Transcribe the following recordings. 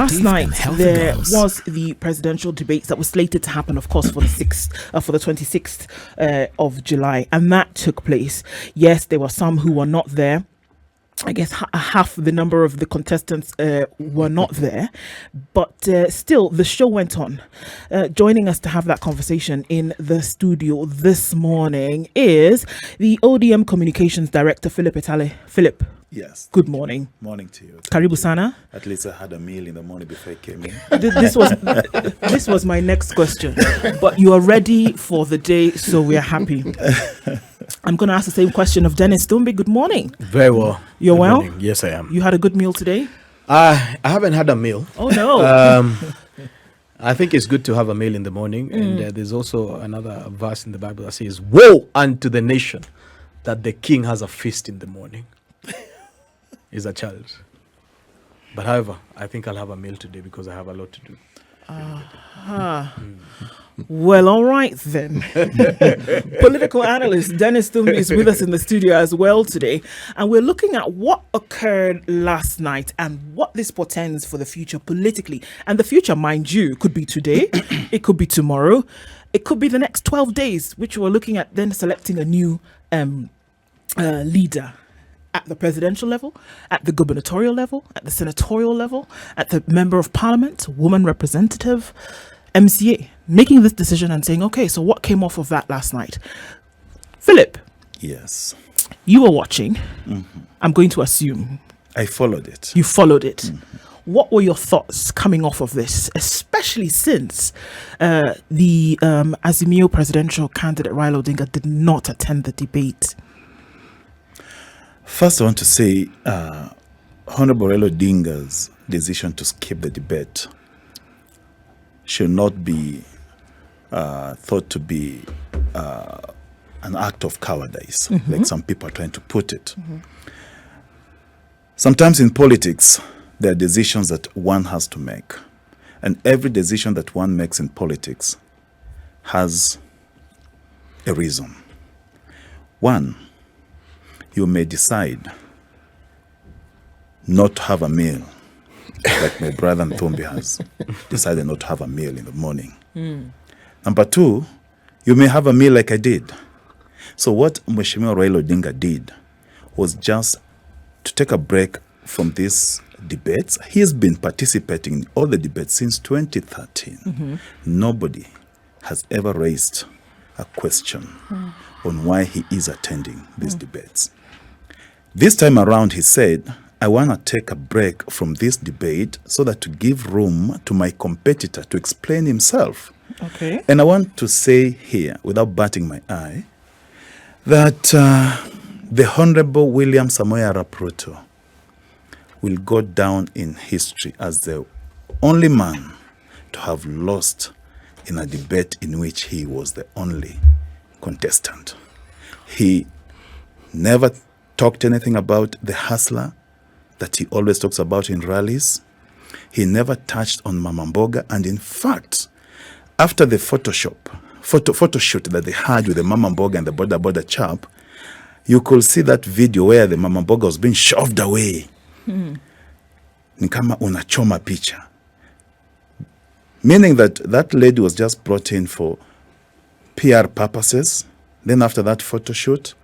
last night there was the presidential debates that was slated to happen, of course, for the 26th of July, and that took place. Yes, there were some who were not there. I guess half the number of the contestants were not there, but still the show went on. Joining us to have that conversation in the studio this morning is the ODM Communications Director, Philip ETALE. Philip. Yes. Good morning. Morning to you. Karibu sana. At least I had a meal in the morning before I came in. This was my next question, but you are ready for the day, so we are happy. I'm going to ask the same question of Dennis Dumbi. Good morning. Very well. You're well? Morning. Yes, I am. You had a good meal today? I haven't had a meal. Oh, no. I think it's good to have a meal in the morning. And there's also another verse in the Bible that says, "Woe unto the nation that the king has a feast in the morning." Is a child. But however, I think I'll have a meal today because I have a lot to do. Well, all right then. Political analyst Dennis Dumbi is with us in the studio as well today. And we're looking at what occurred last night and what this portends for the future politically. And the future, mind you, could be today. It could be tomorrow. It could be the next 12 days, which we're looking at then selecting a new leader. At the presidential level, at the gubernatorial level, at the senatorial level, at the member of parliament, woman representative, MCA, making this decision and saying, okay, so what came off of that last night? Philip. Yes. You were watching. Mm-hmm. I'm going to assume. I followed it. You followed it. Mm-hmm. What were your thoughts coming off of this, especially since the Azimio presidential candidate Raila Odinga did not attend the debate? First, I want to say Honorable Raila Odinga's decision to skip the debate should not be thought to be an act of cowardice, like some people are trying to put it. Sometimes in politics, there are decisions that one has to make. And every decision that one makes in politics has a reason. One, you may decide not to have a meal, like my brother Nthumbi has decided not to have a meal in the morning. Number two, you may have a meal like I did. So what Mheshimiwa Raila Odinga did was just to take a break from these debates. He has been participating in all the debates since 2013. Nobody has ever raised a question on why he is attending these debates. This time around, he said, I want to take a break from this debate so that to give room to my competitor to explain himself. Okay. And I want to say here, without batting my eye, that the Honorable William Samoei Arap Ruto will go down in history as the only man to have lost in a debate in which he was the only contestant. He never talked anything about the hustler that he always talks about in rallies. He never touched on Mama Mboga. And in fact, after the photo shoot that they had with the Mama Mboga and the border chap, you could see that video where the Mama Mboga was being shoved away. Ni kama unachoma picha. Meaning that that lady was just brought in for PR purposes. Then after that photo shoot,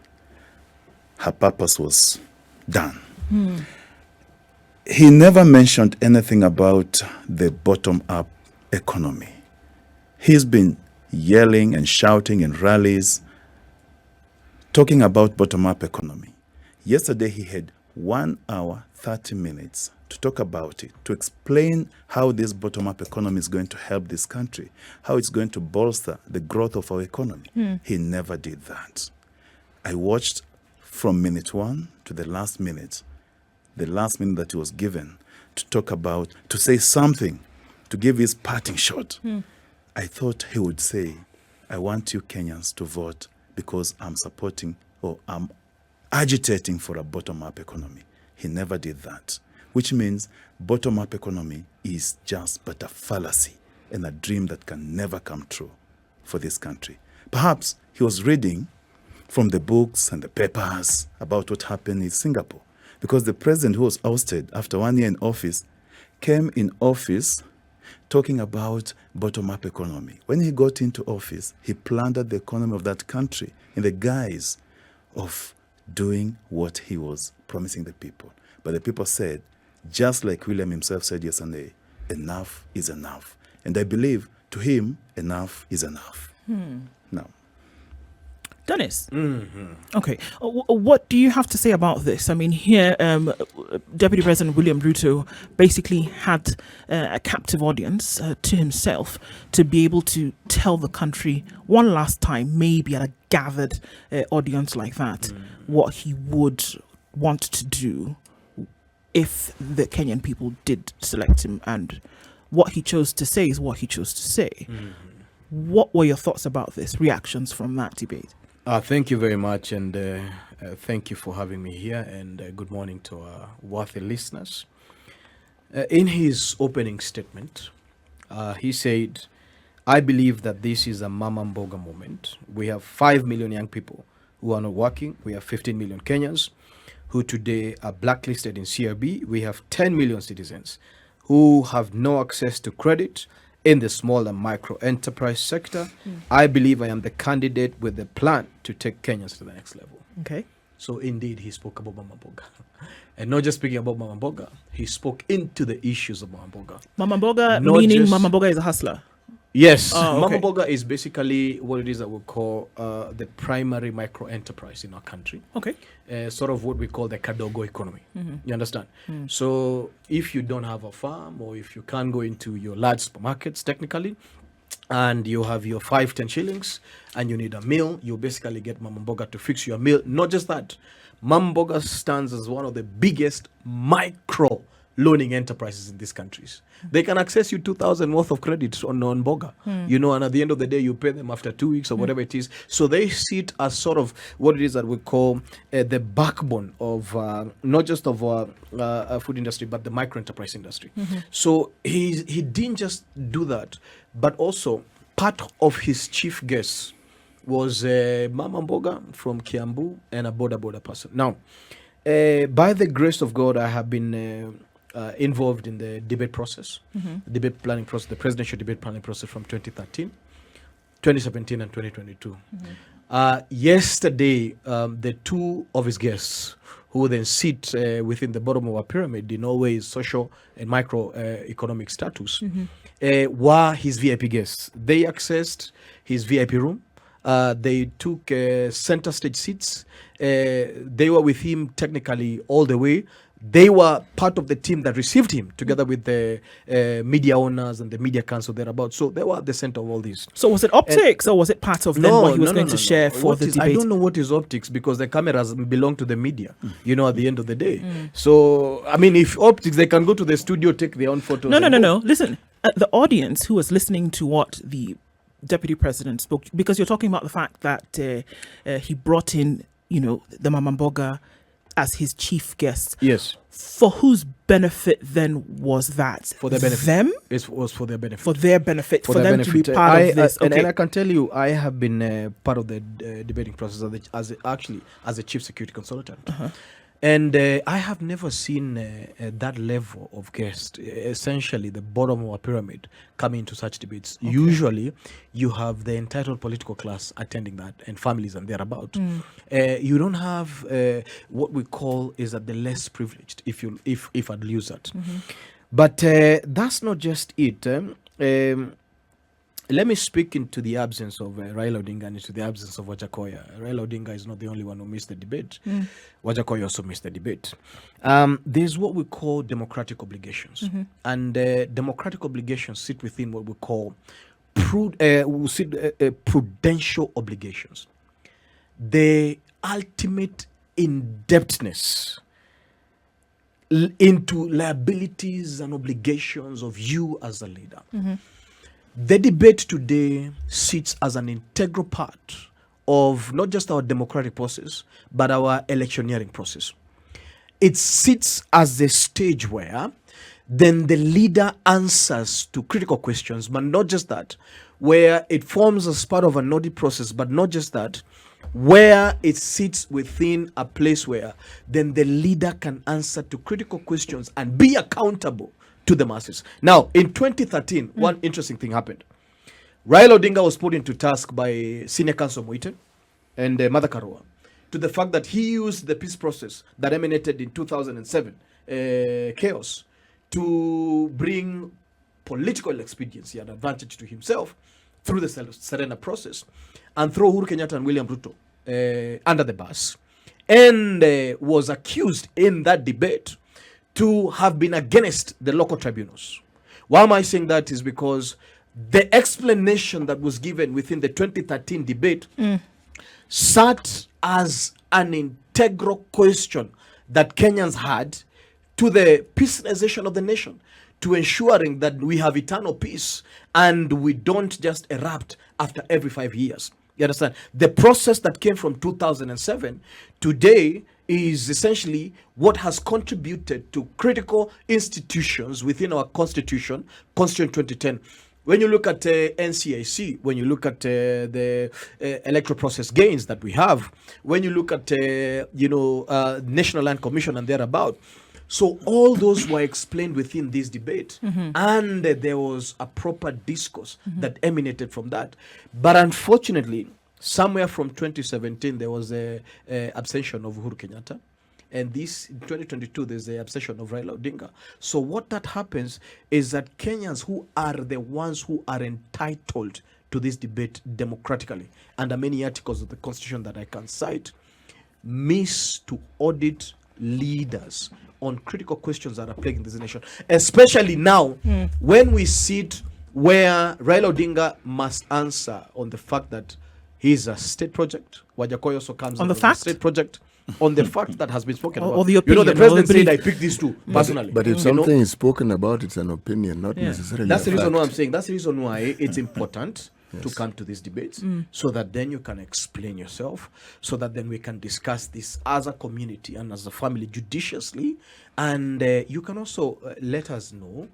her purpose was done. He never mentioned anything about the bottom-up economy. He's been yelling and shouting in rallies, talking about bottom-up economy. Yesterday, he had 1 hour, 30 minutes to talk about it, to explain how this bottom-up economy is going to help this country, how it's going to bolster the growth of our economy. He never did that. I watched from minute one to the last minute that he was given to talk about, to say something, to give his parting shot. I thought he would say, I want you Kenyans to vote because I'm supporting or I'm agitating for a bottom-up economy. He never did that, which means bottom-up economy is just but a fallacy and a dream that can never come true for this country. Perhaps he was reading from the books and the papers about what happened in Singapore, because the president who was ousted after 1 year in office came in office talking about bottom-up economy. When he got into office, he plundered the economy of that country in the guise of doing what he was promising the people. But the people said, just like William himself said yesterday, enough is enough. And I believe to him, enough is enough. Now, Dennis, okay, what do you have to say about this? I mean, here, Deputy President William Ruto basically had a captive audience to himself to be able to tell the country one last time, maybe at a gathered audience like that, what he would want to do if the Kenyan people did select him, and what he chose to say is what he chose to say. What were your thoughts about this, reactions from that debate? Thank you very much, and thank you for having me here, and good morning to our worthy listeners. In his opening statement, he said, I believe that this is a Mama Mboga moment. We have 5 million young people who are not working. We have 15 million Kenyans who today are blacklisted in CRB. We have 10 million citizens who have no access to credit in the small and micro enterprise sector. I believe I am the candidate with the plan to take Kenyans to the next level. Okay. So indeed, he spoke about Mama Mboga. And not just speaking about Mama Mboga, he spoke into the issues of Mama Mboga. Mama Mboga, Not meaning just- Mama Mboga is a hustler. Yes, Oh, okay. Mama Mboga is basically what it is that we call the primary micro enterprise in our country. Okay. Sort of what we call the Kadogo economy. You understand? So if you don't have a farm, or if you can't go into your large supermarkets technically, and you have your 5-10 shillings and you need a meal, you basically get Mama Mboga to fix your meal. Not just that, Mama Mboga stands as one of the biggest micro loaning enterprises in these countries. They can access you 2,000 worth of credit on Mboga, and at the end of the day, you pay them after 2 weeks or whatever it is. So they sit as sort of what it is that we call the backbone of not just of food industry, but the micro enterprise industry. So he didn't just do that, but also part of his chief guests was Mama Mboga from Kiambu and a border person. Now, by the grace of God, I have been involved in the debate process, debate planning process, the presidential debate planning process from 2013, 2017, and 2022. Yesterday, the two of his guests who then sit within the bottom of our pyramid in Norway's social and micro economic status were his VIP guests. They accessed his VIP room. They took center stage seats. They were with him technically all the way. They were part of the team that received him together with the media owners and the media council thereabouts. So they were at the center of all this. So was it optics, or was it part of then what he was going to share for What the is- debate? I don't know what is optics, because the cameras belong to the media, at the end of the day. So, I mean, if optics, they can go to the studio, take their own photos. No. Listen, the audience who was listening to what the deputy president spoke, because you're talking about the fact that he brought in, the Mama Mboga as his chief guest. Yes. For whose benefit then was that? For their benefit. Them? It was for their benefit. For their benefit, for their them to be benefit. part of this. And Okay. I can tell you, I have been part of the debating process as a chief security consultant. And I have never seen that level of guest, essentially the bottom of a pyramid, coming into such debates. Usually, you have the entitled political class attending that, and families and thereabout. You don't have what we call is that the less privileged, if I'd use that. But that's not just it. Let me speak into the absence of Raila Odinga and into the absence of Wajakoya. Raila Odinga is not the only one who missed the debate. Wajakoya also missed the debate. There's what we call democratic obligations. And democratic obligations sit within what we call prudential obligations. The ultimate indebtedness into liabilities and obligations of you as a leader. The debate today sits as an integral part of not just our democratic process, but our electioneering process. It sits as the stage where then the leader answers to critical questions, but not just that, where it forms as part of an audit process, but not just that, where it sits within a place where then the leader can answer to critical questions and be accountable to the masses. Now, in 2013, one interesting thing happened. Raila Odinga was put into task by Senior Counsel Muite and Mother Karua to the fact that he used the peace process that emanated in 2007 chaos to bring political expediency and advantage to himself through the surrender process and throw Uhuru Kenyatta and William Ruto under the bus, and was accused in that debate to have been against the local tribunals. Why am I saying that? Is because the explanation that was given within the 2013 debate sat as an integral question that Kenyans had to the peaceization of the nation, to ensuring that we have eternal peace and we don't just erupt after every 5 years. You understand? The process that came from 2007 today is essentially what has contributed to critical institutions within our constitution, Constitution 2010. When you look at NCAC, when you look at the electoral process gains that we have, when you look at National Land Commission and thereabout, so all those were explained within this debate, and there was a proper discourse that emanated from that. But unfortunately, somewhere from 2017, there was a abstention of Uhuru Kenyatta. And this, in 2022, there's the abstention of Raila Odinga. So what that happens is that Kenyans who are the ones who are entitled to this debate democratically, under many articles of the Constitution that I can cite, miss to audit leaders on critical questions that are plaguing this nation, especially now when we sit where Raila Odinga must answer on the fact that he's a state project. Wajakoya also comes on the as fact? a state project. On the fact that has been spoken about. Or the opinion, the president said, I picked these two personally. But if something is spoken about, it's an opinion, not necessarily That's a the reason fact. why I'm saying. That's the reason why it's important to come to these debates, so that then you can explain yourself, so that then we can discuss this as a community and as a family judiciously, and you can also let us know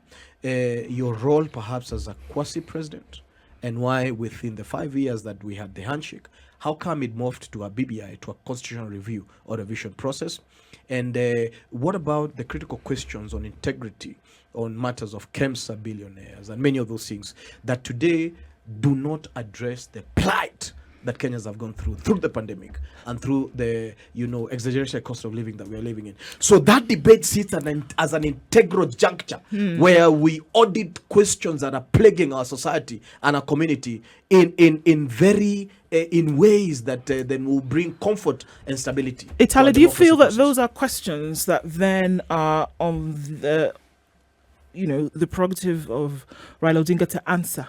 your role perhaps as a quasi-president, and why within the 5 years that we had the handshake, how come it morphed to a BBI, to a constitutional review or revision process? And what about the critical questions on integrity, on matters of KEMSA billionaires and many of those things that today do not address the plight that Kenyans have gone through the pandemic and through the exaggeration cost of living that we are living in. So that debate sits as an integral juncture where we audit questions that are plaguing our society and our community in ways that then will bring comfort and stability. ETALE, do you feel that those are questions that then are on the prerogative of Raila Odinga to answer,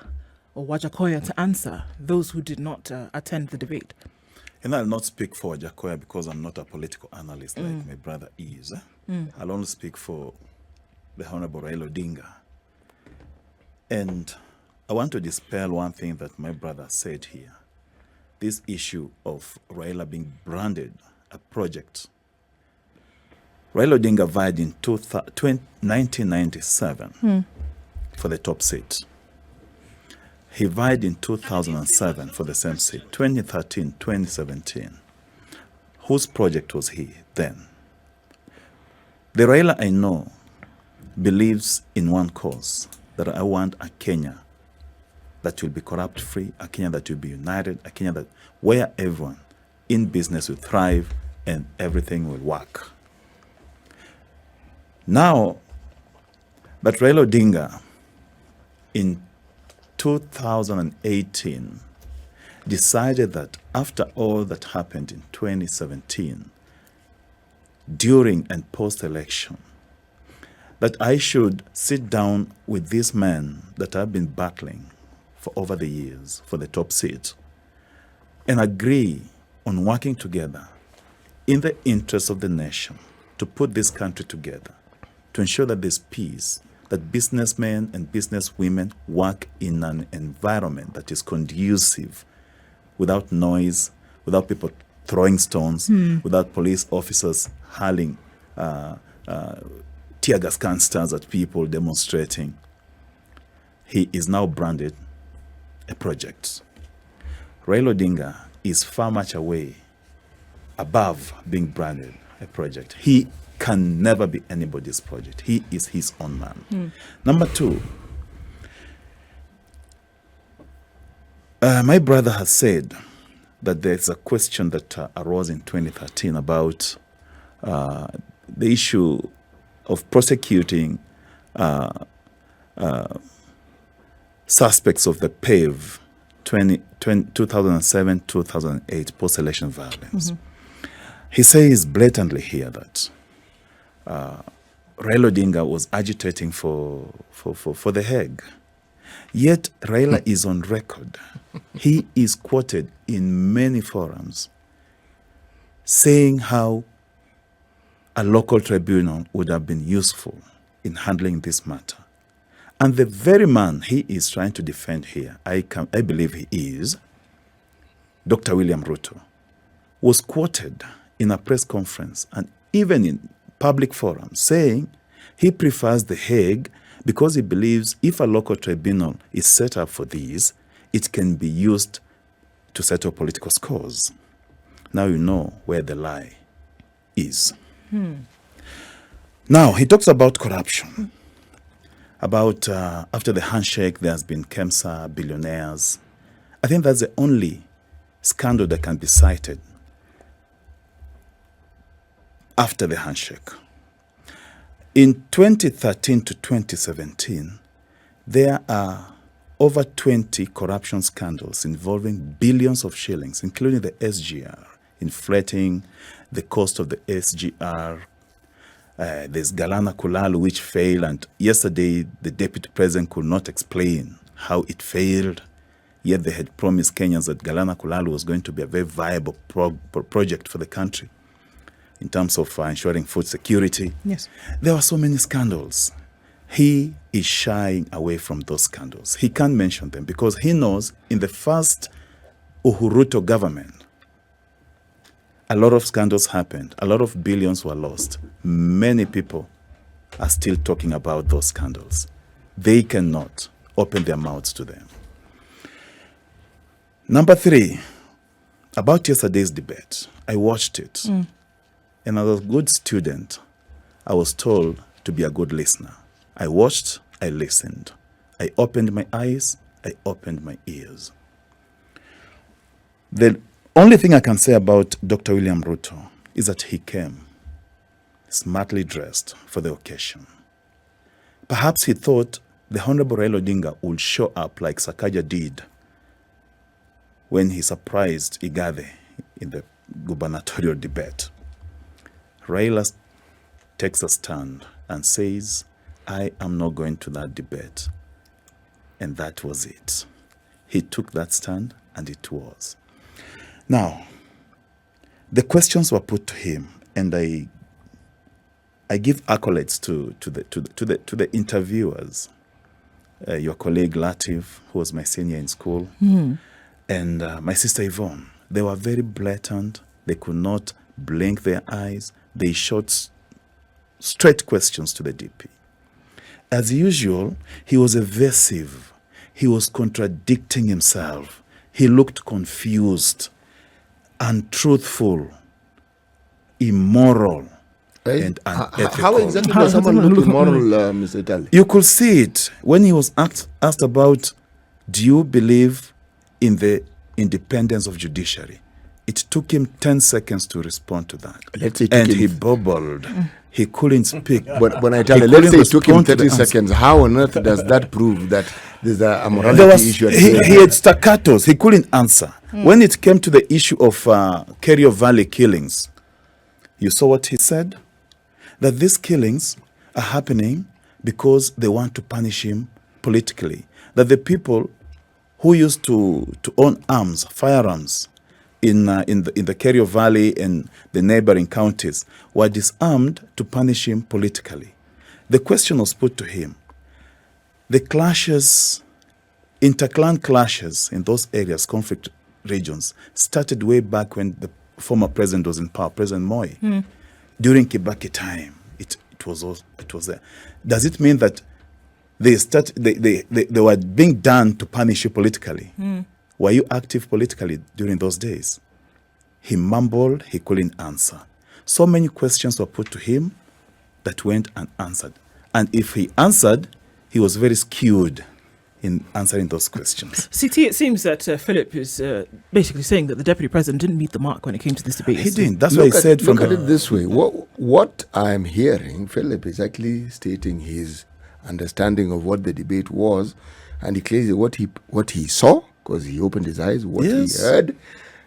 or Wajakoya to answer, those who did not attend the debate? And I'll not speak for Wajakoya because I'm not a political analyst like my brother is. I'll only speak for the Honorable Raila Odinga. And I want to dispel one thing that my brother said here. This issue of Raila being branded a project. Raila Odinga vied in 1997 for the top seat. He vied in 2007 for the same seat, 2013, 2017. Whose project was he then? The Raila I know believes in one cause, that I want a Kenya that will be corrupt-free, a Kenya that will be united, a Kenya where everyone in business will thrive and everything will work. Now, but Raila Odinga in 2018 decided that after all that happened in 2017, during and post-election, that I should sit down with these men that I've been battling for over the years for the top seat and agree on working together in the interest of the nation to put this country together, to ensure that there's peace, that businessmen and businesswomen work in an environment that is conducive, without noise, without people throwing stones, without police officers hurling tear gas canisters at people demonstrating. He is now branded a project. Raila Odinga is far much away above being branded a project. He can never be anybody's project. He is his own man. Number two, my brother has said that there's a question that arose in 2013 about the issue of prosecuting suspects of the PAVE 2007-2008 post-election violence. He says blatantly here that Raila Odinga was agitating for the Hague. Yet Raila is on record. He is quoted in many forums saying how a local tribunal would have been useful in handling this matter. And the very man he is trying to defend here, I believe he is, Dr. William Ruto, was quoted in a press conference and even in public forums saying he prefers the Hague because he believes if a local tribunal is set up for these, it can be used to settle political scores. Now you know where the lie is. Now, he talks about corruption. About after the handshake, there has been KEMSA, billionaires. I think that's the only scandal that can be cited after the handshake. In 2013 to 2017, there are over 20 corruption scandals involving billions of shillings, including the SGR, inflating the cost of the SGR. There's Galana Kulalu, which failed, and yesterday the deputy president could not explain how it failed, yet they had promised Kenyans that Galana Kulalu was going to be a very viable project for the country in terms of ensuring food security. Yes. There were so many scandals. He is shying away from those scandals. He can't mention them because he knows in the first Ruto government, a lot of scandals happened. A lot of billions were lost. Many people are still talking about those scandals. They cannot open their mouths to them. Number three, about yesterday's debate. I watched it. And as a good student, I was told to be a good listener. I watched, I listened. I opened my eyes, I opened my ears. The only thing I can say about Dr. William Ruto is that he came smartly dressed for the occasion. Perhaps he thought the Honorable Raila Odinga would show up like Sakaja did when he surprised Igade in the gubernatorial debate. Raila takes a stand and says, I am not going to that debate. And that was it. He took that stand and it was. Now, the questions were put to him, and I give accolades to the interviewers. Your colleague Latif, who was my senior in school, and my sister Yvonne. They were very blatant. They could not blink their eyes. They shot straight questions to the DP. As usual, he was evasive. He was contradicting himself. He looked confused, untruthful, immoral, and unethical. How exactly does someone look immoral, Mr. ETALE? You could see it when he was asked about, do you believe in the independence of judiciary? It took him 10 seconds to respond to that. Let's say and he bubbled. He couldn't speak. But when I tell you, let's say it took him 30 seconds, how on earth does that prove that there's a morality issue? He had staccatos. He couldn't answer. When it came to the issue of Kerio Valley killings, you saw what he said? That these killings are happening because they want to punish him politically. That the people who used to own arms, firearms, in the Kerio Valley and the neighboring counties were disarmed to punish him politically. The question was put to him. The clashes, interclan clashes in those areas, conflict regions, started way back when the former president was in power, President Moi. During Kibaki time, it was there. Does it mean that they were being done to punish you politically? Were you active politically during those days? He mumbled, he couldn't answer. So many questions were put to him, that went unanswered. And if he answered, he was very skewed in answering those questions. CT, it seems that Philip is basically saying that the Deputy President didn't meet the mark when it came to this debate. He didn't. That's what he said Look at it this way. What I'm hearing, Philip is actually stating his understanding of what the debate was, and he claims what he saw, because he opened his eyes, what he heard,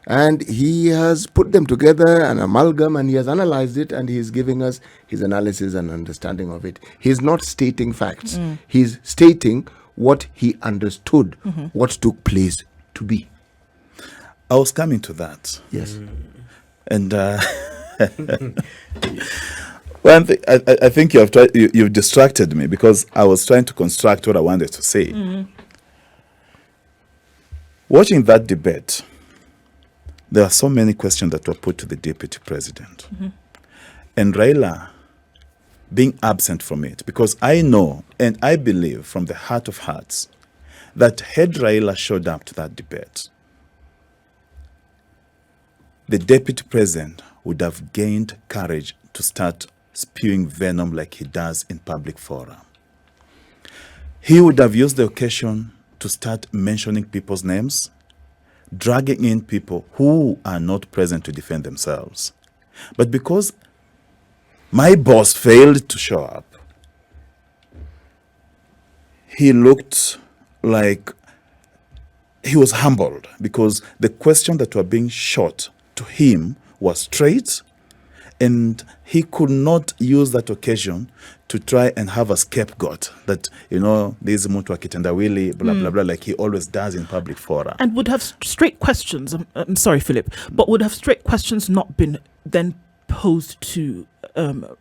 and he has put them together, an amalgam, and he has analyzed it, and he's giving us his analysis and understanding of it. He's not stating facts. He's stating what he understood, what took place to be. I was coming to that. Yes. And well, I think you've distracted me, because I was trying to construct what I wanted to say. Watching that debate, there are so many questions that were put to the Deputy President. And Raila being absent from it, because I know and I believe from the heart of hearts that had Raila showed up to that debate, the Deputy President would have gained courage to start spewing venom like he does in public fora. He would have used the occasion to start mentioning people's names, dragging in people who are not present to defend themselves. But because my boss failed to show up, he looked like he was humbled, because the question that were being shot to him was straight, and he could not use that occasion to try and have a scapegoat that, this mtu akitendawili, blah, blah, blah, like he always does in public fora. And would have straight questions, I'm sorry, Philip, but would have straight questions not been then posed to Raila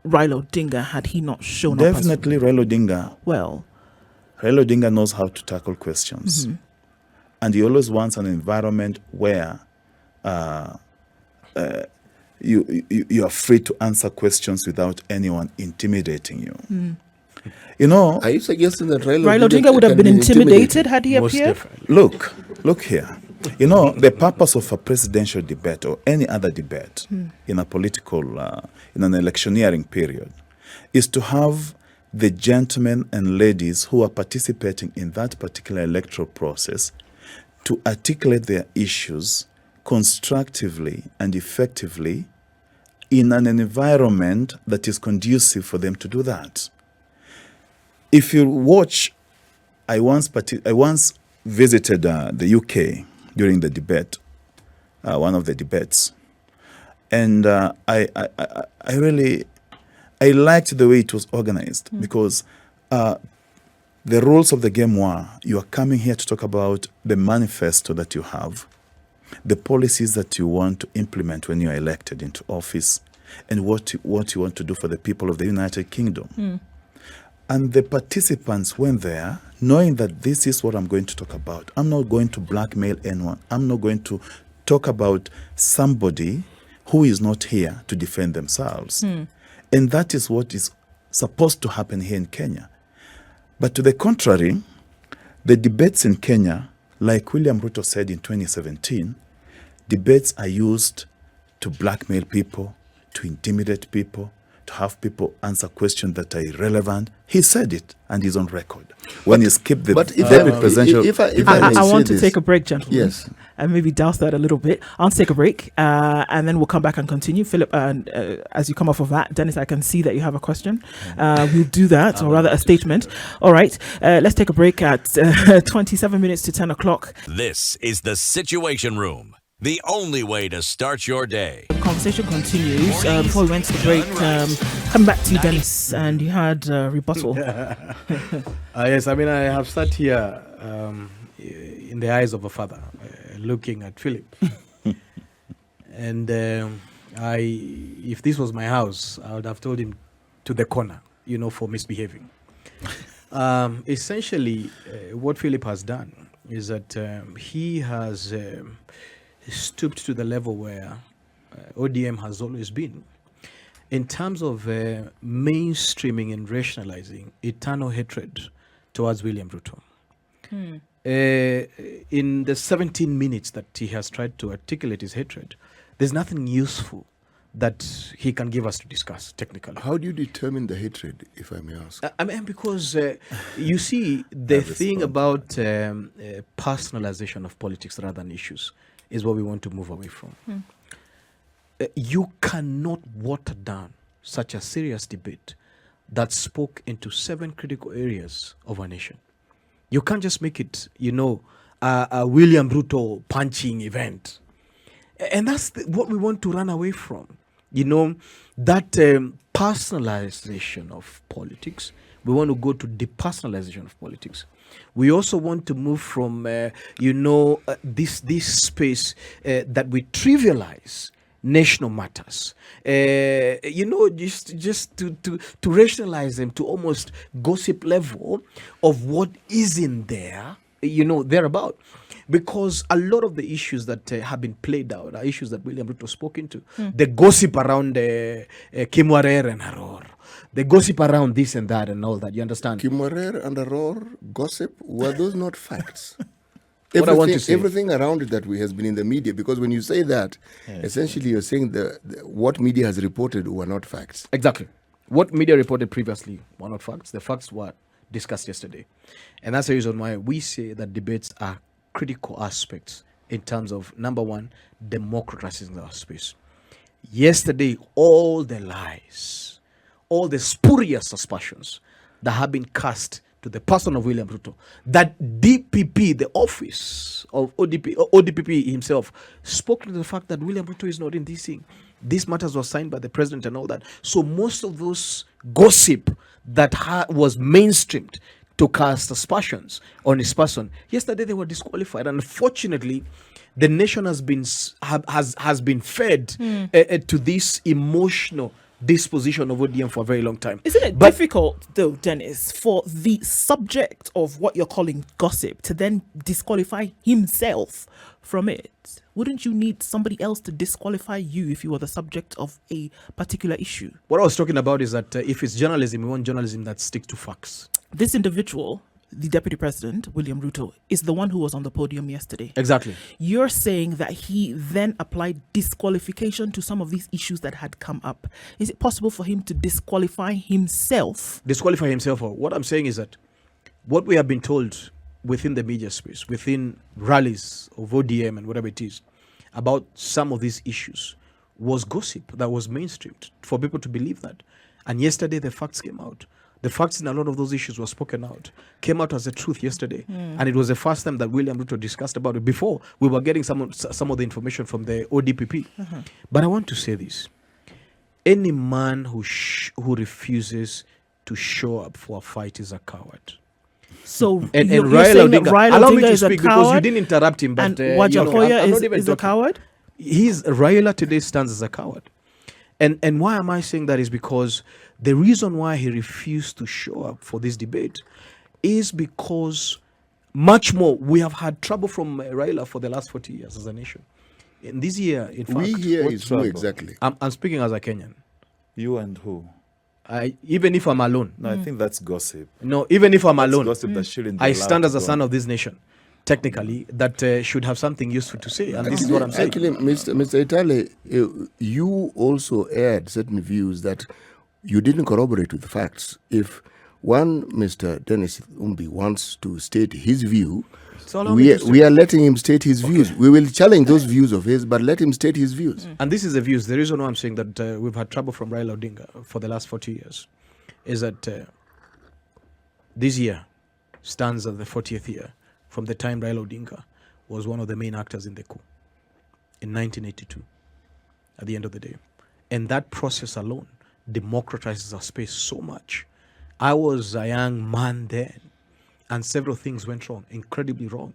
Odinga had he not shown up? Definitely Raila Odinga. Well, Raila Odinga knows how to tackle questions. And he always wants an environment where you are free to answer questions without anyone intimidating you. Are you suggesting that Raila Odinga would have been intimidated had he appeared? Look here. The purpose of a presidential debate or any other debate in a political, in an electioneering period, is to have the gentlemen and ladies who are participating in that particular electoral process to articulate their issues constructively and effectively in an environment that is conducive for them to do that. If you watch, I once visited the UK during the debate, one of the debates, and I liked the way it was organized, because the rules of the game were, you are coming here to talk about the manifesto that you have, the policies that you want to implement when you are elected into office, and what you want to do for the people of the United Kingdom. And the participants went there knowing that this is what I'm going to talk about. I'm not going to blackmail anyone. I'm not going to talk about somebody who is not here to defend themselves. And that is what is supposed to happen here in Kenya. But to the contrary, the debates in Kenya, like William Ruto said in 2017, debates are used to blackmail people, to intimidate people, to have people answer questions that are irrelevant. He said it, and he's on record. When he skipped the presidential... I want to take a break, gentlemen. Yes. And maybe douse that a little bit. I'll take a break, and then we'll come back and continue. Philip, as you come off of that, Dennis, I can see that you have a question. We'll do that, or rather a statement. All right, let's take a break at 27 minutes to 10 o'clock. This is the Situation Room. The only way to start your day. The conversation continues. Before we went to the break, coming back to you, Dennis, and you had rebuttal. Yes, I mean, I have sat here in the eyes of a father, looking at Philip. And if this was my house, I would have told him to the corner, for misbehaving. Essentially, what Philip has done is that he has... stooped to the level where ODM has always been in terms of mainstreaming and rationalizing eternal hatred towards William Ruto. In the 17 minutes that he has tried to articulate his hatred, there's nothing useful that he can give us to discuss technically. How do you determine the hatred, if I may ask? I mean, because you see, the thing about personalization of politics rather than issues is what we want to move away from. You cannot water down such a serious debate that spoke into 7 critical areas of our nation. You can't just make it, a William Ruto punching event. And that's what we want to run away from. That personalization of politics. We want to go to depersonalization of politics. We also want to move from, this space that we trivialize national matters. Just to rationalize them to almost gossip level of what isn't there, thereabout. Because a lot of the issues that have been played out are issues that William Ruto spoke into. The gossip around Kimwarer and Haror. The gossip around this and that and all that. You understand? Kimwarer and Haror gossip, were those not facts? What I want to say. Everything around it that has been in the media, because when you say that, essentially you're saying what media has reported were not facts. Exactly. What media reported previously were not facts. The facts were discussed yesterday. And that's the reason why we say that debates are critical aspects in terms of, number one, democratizing our space. Yesterday, all the lies, all the spurious aspersions that have been cast to the person of William Ruto, that DPP, the office of ODPP himself, spoke to the fact that William Ruto is not in this thing. These matters were signed by the president and all that. So most of those gossip that was mainstreamed to cast aspersions on his person, yesterday they were disqualified. And unfortunately, the nation has been fed to this emotional disposition of ODM for a very long time. Isn't it difficult, though, Dennis, for the subject of what you're calling gossip to then disqualify himself from it? Wouldn't you need somebody else to disqualify you if you were the subject of a particular issue? What I was talking about is that if it's journalism, we want journalism that sticks to facts. This individual, the Deputy President, William Ruto, is the one who was on the podium yesterday. Exactly. You're saying that he then applied disqualification to some of these issues that had come up. Is it possible for him to disqualify himself? Disqualify himself? Or what I'm saying is that what we have been told within the media space, within rallies of ODM and whatever it is, about some of these issues was gossip that was mainstreamed for people to believe that. And yesterday the facts came out. The facts in a lot of those issues were spoken out, came out as the truth yesterday. And it was the first time that William Ruto discussed about it. Before, we were getting some of the information from the ODPP. But I want to say this. Any man who refuses to show up for a fight is a coward. So and you're Raila saying that Odinga, Raila allow me Odinga to is a speak because you coward? didn't interrupt him. But And Wajakoya is a coward? Raila today stands as a coward. And why am I saying that is because the reason why he refused to show up for this debate is because much more we have had trouble from Raila for the last 40 years as a nation. In this year, in fact, We here what is who trouble? exactly? I'm speaking as a Kenyan. You and who? Even if I'm alone. No, I think that's gossip. No, even if I'm That's alone, gossip that shouldn't be I allowed stand to as a go son on. of this nation, technically, that should have something useful to say. And this is what I'm saying. Actually, Mr. ETALE, you also aired certain views that you didn't corroborate with the facts. If one Mr. Dennis Umbi wants to state his view, So allow me to we are letting him state his views. We will challenge those views of his, but let him state his views. And this is the views. The reason why I'm saying that we've had trouble from Raila Odinga for the last 40 years is that this year stands as the 40th year from the time Raila Odinga was one of the main actors in the coup in 1982 at the end of the day. And that process alone democratizes our space so much. I was a young man then, and several things went wrong, incredibly wrong.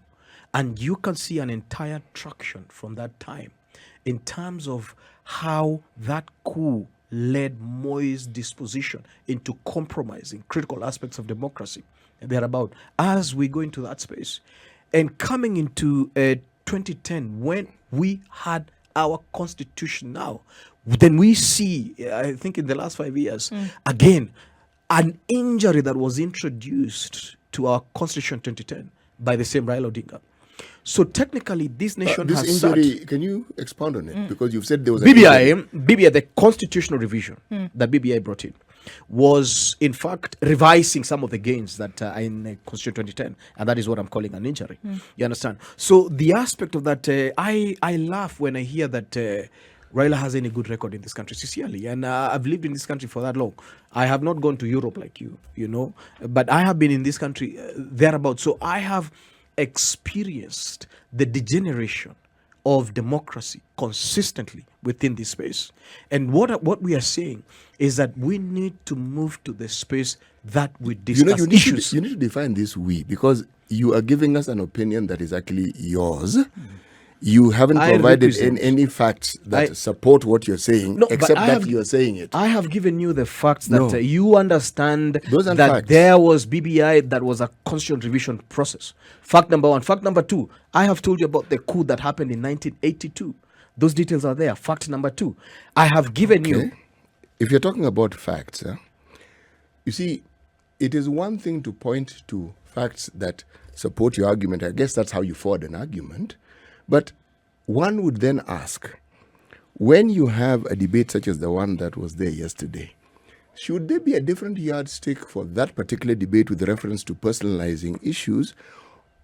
And you can see an entire traction from that time in terms of how that coup led Moi's disposition into compromising critical aspects of democracy and thereabout as we go into that space. And coming into 2010, when we had our constitution now, then we see, I think in the last 5 years, again, an injury that was introduced to our constitution 2010 by the same Raila Odinga. So technically, this nation This has injury, sat. can you expound on it? Because you've said there was BBI, the constitutional revision that BBI brought in, was in fact revising some of the gains that are in Constitution 2010, and that is what I'm calling an injury. You understand? So the aspect of that, I laugh when I hear that Raila has any good record in this country, sincerely, and I've lived in this country for that long. I have not gone to Europe like you know, but I have been in this country thereabouts. So I have experienced the degeneration of democracy consistently within this space. And what we are saying is that we need to move to the space that we discuss issues. You need to define this "we" because you are giving us an opinion that is actually yours. You haven't provided any facts that support what you're saying, except that you're saying it. I have given you the facts that you understand that facts. there was BBI, that was a constitutional revision process. Fact number one. Fact number two, I have told you about the coup that happened in 1982. Those details are there. Fact number two, I have given you. If you're talking about facts, you see, it is one thing to point to facts that support your argument. I guess that's how you forward an argument. But one would then ask, when you have a debate such as the one that was there yesterday, should there be a different yardstick for that particular debate with reference to personalizing issues,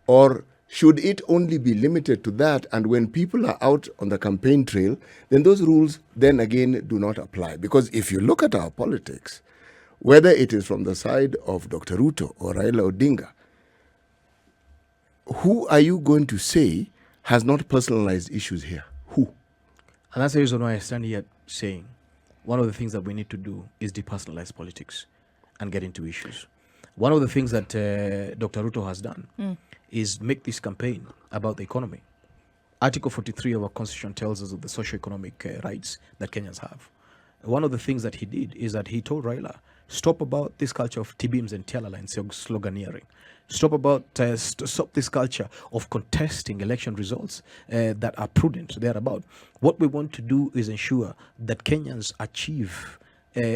or should it only be limited to that? And when people are out on the campaign trail, then those rules then again do not apply. Because if you look at our politics, whether it is from the side of Dr. Ruto or Raila Odinga, who are you going to say has not personalized issues here? Who? And that's the reason why I stand here saying one of the things that we need to do is depersonalize politics and get into issues. One of the things that Dr. Ruto has done is make this campaign about the economy. Article 43 of our constitution tells us of the socio-economic rights that Kenyans have. One of the things that he did is that he told Raila, stop about this culture of T-beams and tialala and sloganeering. Stop this culture of contesting election results that are prudent thereabout. What we want to do is ensure that Kenyans achieve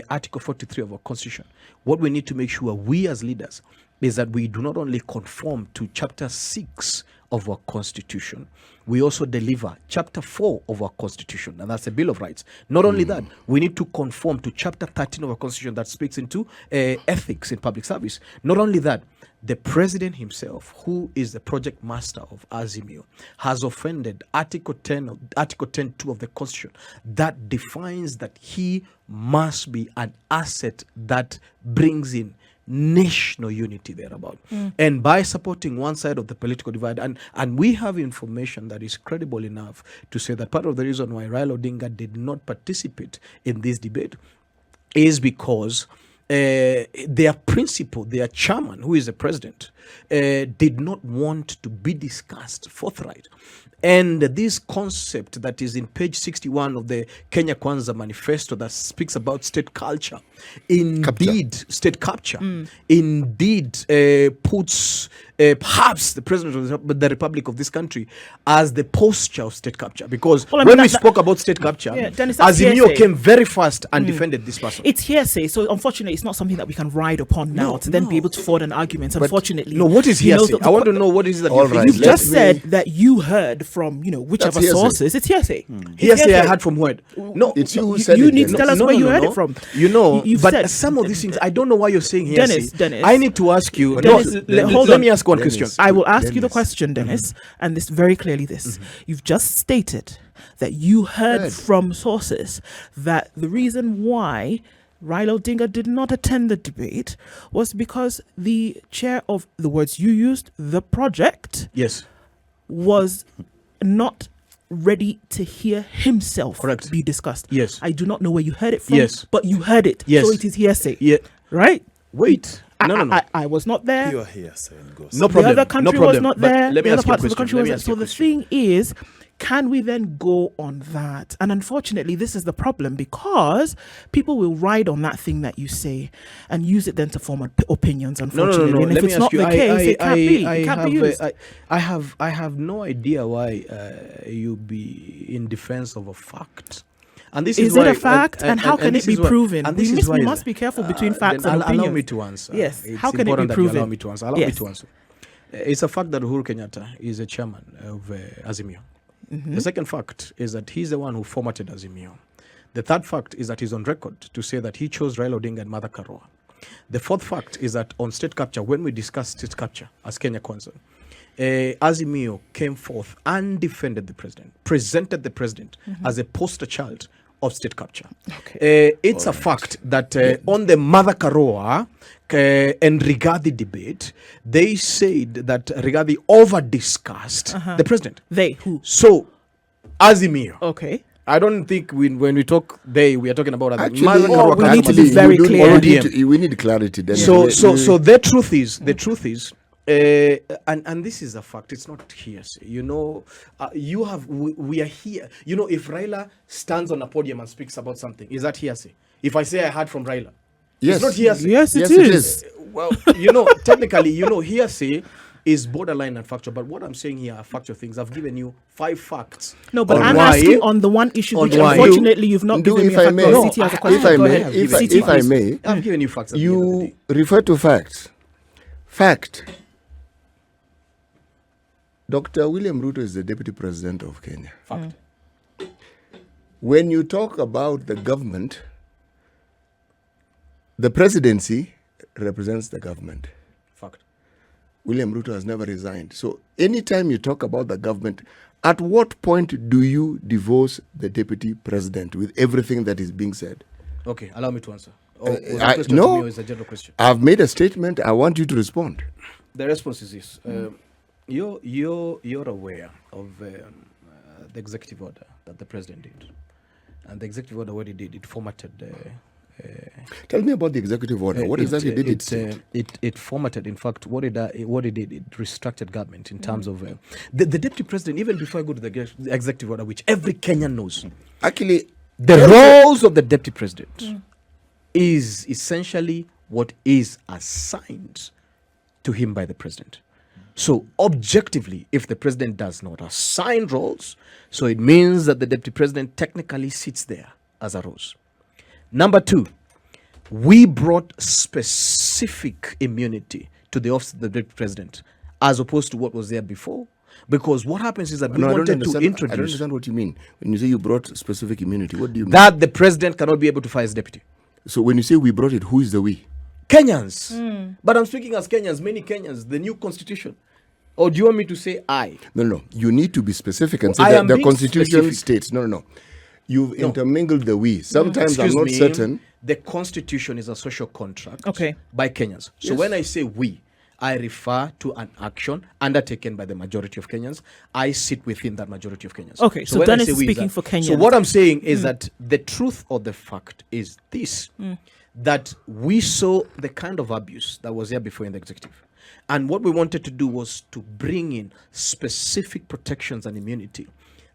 Article 43 of our constitution. What we need to make sure we as leaders is that we do not only conform to Chapter 6 of our constitution, we also deliver Chapter 4 of our constitution, and that's the Bill of Rights. Not only that, we need to conform to Chapter 13 of our constitution that speaks into ethics in public service. Not only that, the president himself, who is the project master of Azimio, has offended Article 10.2 of the constitution that defines that he must be an asset that brings in national unity thereabout. And by supporting one side of the political divide, and we have information that is credible enough to say that part of the reason why Raila Odinga did not participate in this debate is because their principal, their chairman, who is the president, did not want to be discussed forthright. And this concept that is in page 61 of the Kenya Kwanza manifesto that speaks about state culture, state capture, indeed puts perhaps the president of the Republic of this country as the posture of state capture. Because when we spoke about state capture, Azimio came very fast and defended this person. It's hearsay, so unfortunately it's not something that we can ride upon now to then be able to forward an argument. Unfortunately. No, what is hearsay? I want to know what is it that you've just said that you heard from, whichever sources. It's hearsay. Hearsay I heard from where? No, it's you who said you it. need to tell us where you heard it from. But some of these things, I don't know why you're saying hearsay. Dennis, I need to ask you. Let me ask one question. I will ask you the question, Dennis, and this very clearly this. You've just stated that you heard from sources that the reason why Raila Odinga did not attend the debate was because the chair of the words you used, the project, was not ready to hear himself be discussed. Yes. I do not know where you heard it from, but you heard it. Yes. So it is hearsay. Yeah. Right? Wait. No. I was not there. Pure hearsay and gossip. No problem. The other country was not there. Let me the other ask you a parts of the country question. was there. So the thing is, can we then go on that? And unfortunately, this is the problem, because people will ride on that thing that you say and use it then to form opinions, unfortunately. No. And if it's not the case, it can't be. It can't be used. I have no idea why you be in defense of a fact. And this is it a fact? And how can it be proven? And we must be careful between facts and opinions. Allow me to answer. Yes. It's how can it be proven? Allow me to answer. It's a fact that Uhuru Kenyatta is a chairman of Azimio. The second fact is that he's the one who formatted Azimio. The third fact is that he's on record to say that he chose Raila Odinga and Martha Karua. The fourth fact is that on state capture, when we discussed state capture as Kenya Council, Azimio came forth and defended the president, presented the president as a poster child of state capture. Okay. It's a fact that on the Martha Karua and Rigathi debate, they said that Rigathi over-discussed the president. They who? So, Azimio. Okay. I don't think when we talk they, we are talking about Actually, Martha Karua we can need to actually- be very we clear. we need clarity. Then. So the truth is, and this is a fact. It's not hearsay. You know, we are here. You know, if Raila stands on a podium and speaks about something, is that hearsay? If I say I heard from Raila, Yes. it's not hearsay. Yes, Yes, it it is. is. Well, you know, technically, you know, hearsay is borderline and factual. But what I'm saying here are factual things. I've given you 5 facts. No, but on I'm why- asking on the one issue on which why- unfortunately you've not Do given me if a I fact. may. No, No, CT has a if question. I Go may, ahead. if CT, if I please. may, I've given you facts. At the end of the you day. refer to facts. Fact. Dr. William Ruto is the Deputy President of Kenya. Fact. When you talk about the government, the presidency represents the government. Fact. William Ruto has never resigned. So anytime you talk about the government, at what point do you divorce the deputy president with everything that is being said? Okay, allow me to answer. Was the I- question no. to me or is a general question? I've made a statement. I want you to respond. The response is this: you're aware of the executive order that the president did, and the executive order, what it did, it formatted. Tell me about the executive order. What exactly did it state? It formatted. In fact, what it did, it restructured government in terms of the deputy president. Even before I go to the executive order, which every Kenyan knows, Actually, the roles of the deputy president is essentially what is assigned to him by the president. So objectively, if the president does not assign roles, so it means that the deputy president technically sits there as a rose. Number 2, we brought specific immunity to the office of the deputy president as opposed to what was there before. Because what happens is that we no, I don't wanted to understand. I don't introduce understand what you mean. When you say you brought specific immunity, what do you mean? that the president cannot be able to fire his deputy. So when you say we brought it, who is the we? Kenyans. But I'm speaking as Kenyans, many Kenyans, the new constitution. Or do you want me to say I? No. You need to be specific and I say that am the being constitution specific. states. No. You've intermingled the we. Sometimes Excuse I'm not me, certain. The constitution is a social contract Okay. by Kenyans. So Yes. when I say we, I refer to an action undertaken by the majority of Kenyans. I sit within that majority of Kenyans. Okay, so when I Dennis say is we, speaking that- for Kenyans. So what I'm saying is that the truth of the fact is this, that we saw the kind of abuse that was there before in the executive. And what we wanted to do was to bring in specific protections and immunity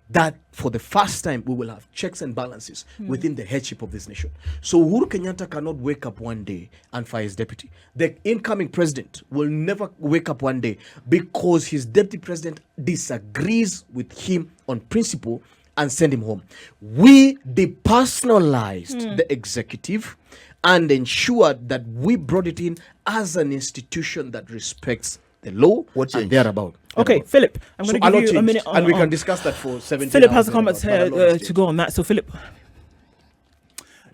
that for the first time we will have checks and balances within the headship of this nation. So Uhuru Kenyatta cannot wake up one day and fire his deputy. The incoming president will never wake up one day because his deputy president disagrees with him on principle and send him home. We depersonalized the executive and ensured that we brought it in as an institution that respects the law What and changed? thereabout. Okay, Philip, I'm going to give you a minute. and we can discuss that for 17 Philip hours has a comment thereabout. to go on that. So, Philip,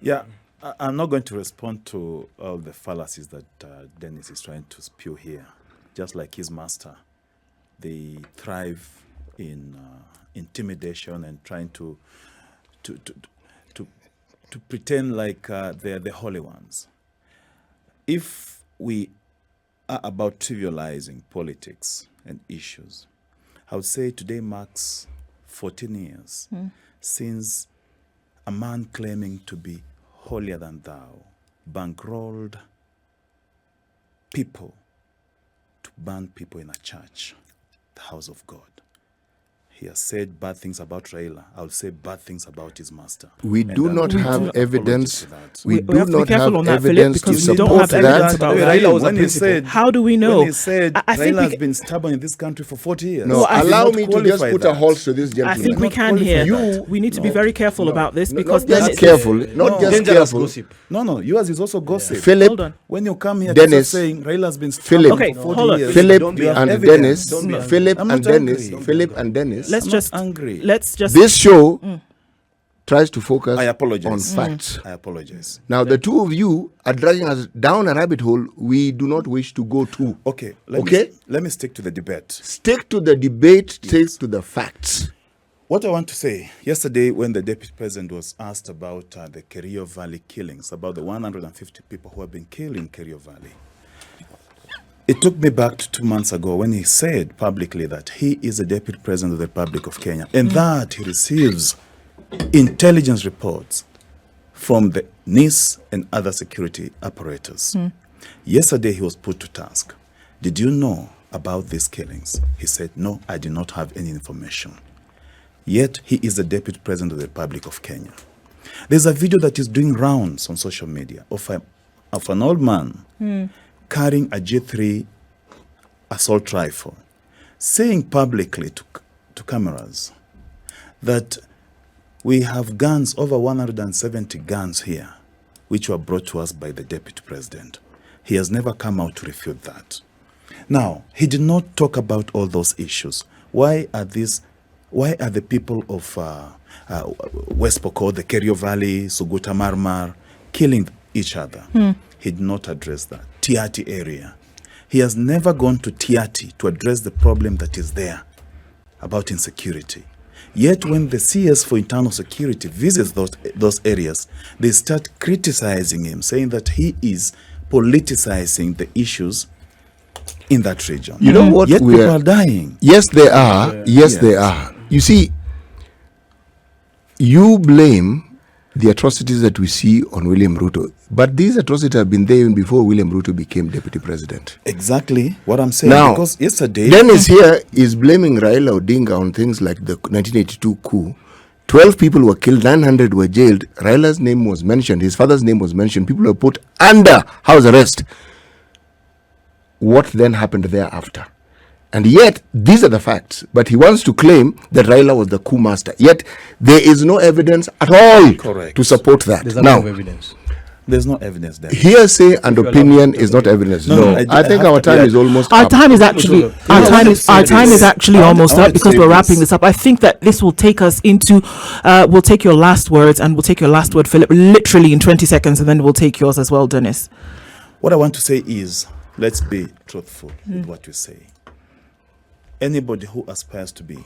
Yeah, I'm not going to respond to all the fallacies that Dennis is trying to spew here. Just like his master, they thrive in intimidation and trying to pretend like they're the holy ones. If we are about trivializing politics and issues, I would say today marks 14 years since a man claiming to be holier than thou bankrolled people to burn people in a church, the house of God. he has said bad things about Raila, I will say bad things about his master. We And do I not will have apologize evidence. for that. We We do have to be not careful have on that, Philip, evidence to because we don't support have that. evidence about that. Raila was a When he principal. said, How do we know? when he said I think Raila we has been stubborn in this country for 40 years. No, Well, I allow did me not to just qualify put a that. halt to this I gentleman. think we not can hear qualify that. that. We need to be very careful about this, because not just then careful, not just Dangerous careful. gossip. No, yours is also gossip. Philip, Hold on. When you come here Dennis, just saying Raila has been Philip, stubborn Okay, for 40 hold on. years. Philip Don't be you have and evidence. Dennis, Don't be angry. Philip I'm and not Dennis, angry. Philip and Dennis. let's I'm just not angry. let's just This show tries to focus I apologize. on facts. I apologize. Now, the two of you are dragging us down a rabbit hole we do not wish to go to. Okay. Okay? Let me stick to the debate. Stick to the debate, stick to the facts. What I want to say, yesterday when the deputy president was asked about the Kerio Valley killings, about the 150 people who have been killed in Kerio Valley, it took me back to 2 months ago when he said publicly that he is the deputy president of the Republic of Kenya and that he receives intelligence reports from the NIS and other security apparatus. Yesterday he was put to task. Did you know about these killings? He said, no, I did not have any information. Yet he is the deputy president of the Republic of Kenya. There's a video that is doing rounds on social media of an old man carrying a G3 assault rifle, saying publicly to cameras that we have guns, over 170 guns here, which were brought to us by the deputy president. He has never come out to refute that. Now, he did not talk about all those issues. Why are the people of West Pokot, the Kerio Valley, Suguta Marmar, killing each other? He did not address that. Tiati area. He has never gone to Tiati to address the problem that is there about insecurity. Yet when the CS for internal security visits those areas, they start criticizing him, saying that he is politicizing the issues in that region. You know what? Yet people are dying. Yes, they are. Yes, they are. You see, you blame the atrocities that we see on William Ruto, but these atrocities have been there even before William Ruto became deputy president. Exactly what I'm saying. Now, because yesterday, Dennis here is blaming Raila Odinga on things like the 1982 coup. 12 people were killed, 900 were jailed. Raila's name was mentioned, his father's name was mentioned. People were put under house arrest. What then happened thereafter? And yet, these are the facts. But he wants to claim that Raila was the coup master. Yet, there is no evidence at all Correct. to support that. There's a Now, lot of evidence. there's no evidence there. hearsay and opinion is not evidence. No, No, I I think have our to- time yeah. is almost Our up. time is actually our time is actually almost up, because we're wrapping this up. I think that this will take us into we'll take your last words, and we'll take your last word, Philip, literally in 20 seconds, and then we'll take yours as well, Dennis. What I want to say is, let's be truthful with what we say. Anybody who aspires to be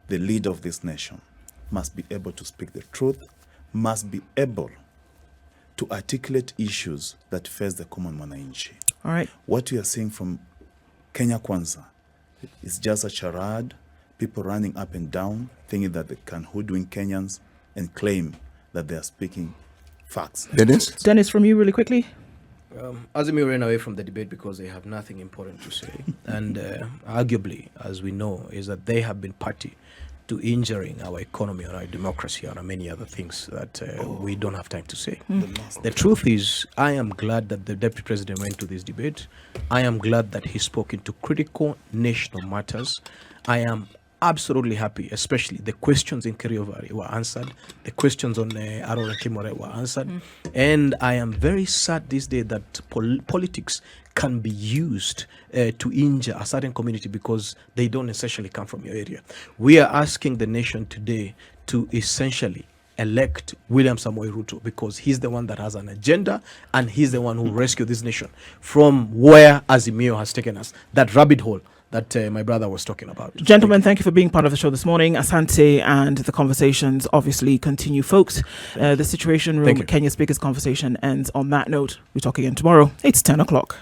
the leader of this nation must be able to speak the truth, must be able to articulate issues that face the common mwananchi. All right. What we are seeing from Kenya Kwanza is just a charade, people running up and down, thinking that they can hoodwink Kenyans and claim that they are speaking facts. Dennis, from you really quickly. Azimio ran away from the debate because they have nothing important to say. And arguably, as we know, is that they have been party to injuring our economy and our democracy and many other things that we don't have time to say. The truth is, I am glad that the deputy president went to this debate. I am glad that he spoke into critical national matters. I am absolutely happy, especially the questions in Kerio Valley were answered, the questions on Arora Kimore were answered, and I am very sad this day that politics can be used to injure a certain community because they don't essentially come from your area. We are asking the nation today to essentially elect William Samoei Ruto because he's the one that has an agenda and he's the one who rescued this nation from where Azimio has taken us, that rabbit hole that my brother was talking about. Gentlemen, thank you for being part of the show this morning. Asante, and the conversations obviously continue, folks. The Situation Room, Kenya's biggest conversation, ends on that note. We talk again tomorrow. It's 10 o'clock.